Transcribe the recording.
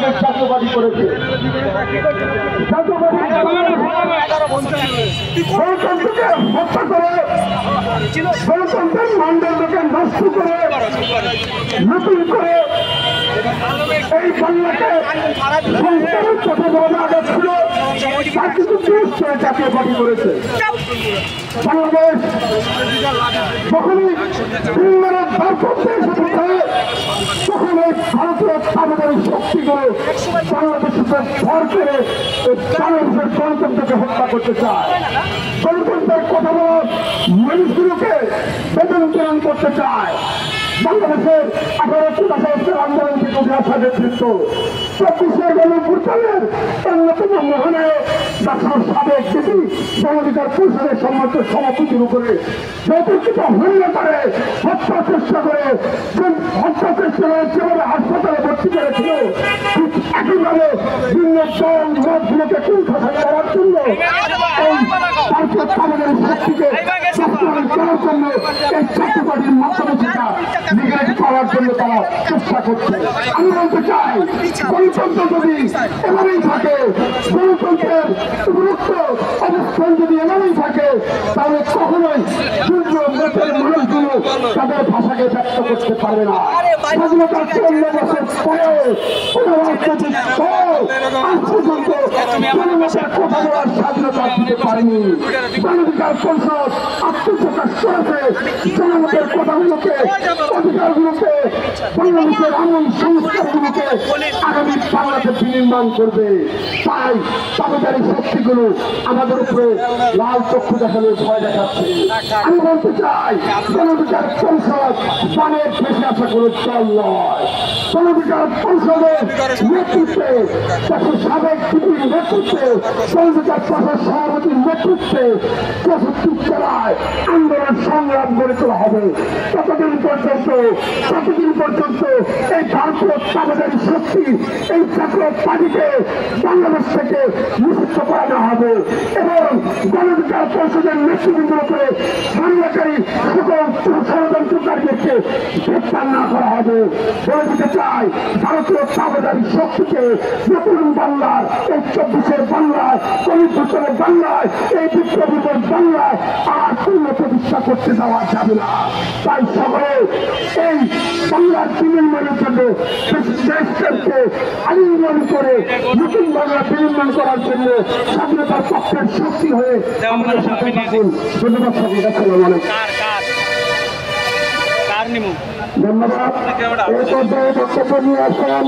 বাংলাদেশ জাতীয়বাদী করেছে। গণতন্ত্রকে হত্যা করে, গণতন্ত্রের মানদণ্ডকে নষ্ট করে, নতুন করে এই বাংলাকে সংস্কারের কথা বলা আগে ছিল তার কিছু জাতীয়বাদী করেছে। বাংলাদেশ যখনই ইংরেজ ভারতবর্ষের সাথে তখন এই ভারতীয় সামরিক শক্তিগুলো বাংলাদেশের ভর করে বাংলাদেশের গণতন্ত্রকে হত্যা করতে চায়। গণতন্ত্রের কথা বলা মানুষগুলোকে বেতন প্রেরণ করতে চায়। বাংলাদেশের 1885 আন্দোলন থেকে উঠে আসা নেতৃত্ব 24শে গণঅভ্যুত্থানের অন্যতম মহানায়ক ডাক্তার সাবেক দিদি গণঅধিকার পরিষদের সম্মানিত সভাপতির উপরে যৌতুকিত হত্যা করে, হত্যা চেষ্টা করে, হত্যা চেষ্টা করে যেভাবে হাসপাতালে ভর্তি করেছিল, ঠিক একইভাবে ভিন্ন দল মতগুলোকে কুণ্ঠাসায় করার জন্য এই ভারতীয় সামরিক শক্তিকে বাস্তবায়ন করার জন্য এই জাতীয়বাদীর মাধ্যমে সেটা নিজের পাওয়ার জন্য তারা চেষ্টা করছে। আমি বলতে চাই, গণতন্ত্র যদি এভাবেই থাকে, গণতন্ত্রের গুরুত্ব অবস্থান যদি এভাবেই থাকে, তাহলে কখনোই মানুষগুলো তাদের ভাষাকে ব্যক্ত করতে পারবে না। স্বাধীনতার 54 বছর পরে কোন রাজনৈতিক দল আজ পর্যন্ত জনমতের কথা বলার স্বাধীনতা দিতে পারেনি। গণঅধিকার পরিষদ আত্মপ্রকাশ করেছে জনমতের কথাগুলোকে, অধিকারগুলোকে, বাংলাদেশের এমন সংস্কারগুলোকে আগামী বাংলাদেশ বিনির্মাণ করবে। তাই দাবিদারী শক্তিগুলো আমাদের উপরে লাল চক্ষু দেখানোর ভয় দেখাচ্ছে। আমি বলতে চাই, গণঅধিকার পরিষদ বানের ভেসে আসা কোনো দল নয়। গণঅধিকার পরিষদের নেতৃত্বে, দেশের সাবেক ডিপির নেতৃত্বে, গণঅধিকার পরিষদ সভাপতির নেতৃত্বে 64 জেলায় আন্দোলন সংগ্রাম গড়ে তোলা হবে। ততদিন পর্যন্ত এই ভারতীয় দাবিদারী শক্তি, এই জাতীয় পার্টিকে বাংলাদেশ থেকে নিষিদ্ধ করানো হবে এবং গণঅধিকার পরিষদের নেতৃবৃন্দের উপরে হামলাকারী সকল ষড়যন্ত্রকারীদেরকে গ্রেপ্তার না করা হবে। বলে দিতে চাই, ভারতীয় দাবিদারী শক্তিকে নতুন বাংলার, এই 24-এর বাংলায়, গণতন্ত্রের বাংলায়, এই বিপ্লবীদের বাংলায় আর পূর্ণ প্রতিষ্ঠা করতে দেওয়া যাবে না। তাই সকলে এই বাংলার বিনির্মাণের জন্য দেশকে আলিঙ্গন করে নতুন বাংলা বিনির্মাণ করার জন্য স্বাধীনতার পক্ষের শক্তি হয়ে আমাদের সাথে থাকুন। ধন্যবাদ সকলকে। আসসালামু আলাইকুম। ধন্যবাদ। এই পর্যায়ে বক্তব্য নিয়ে আসেন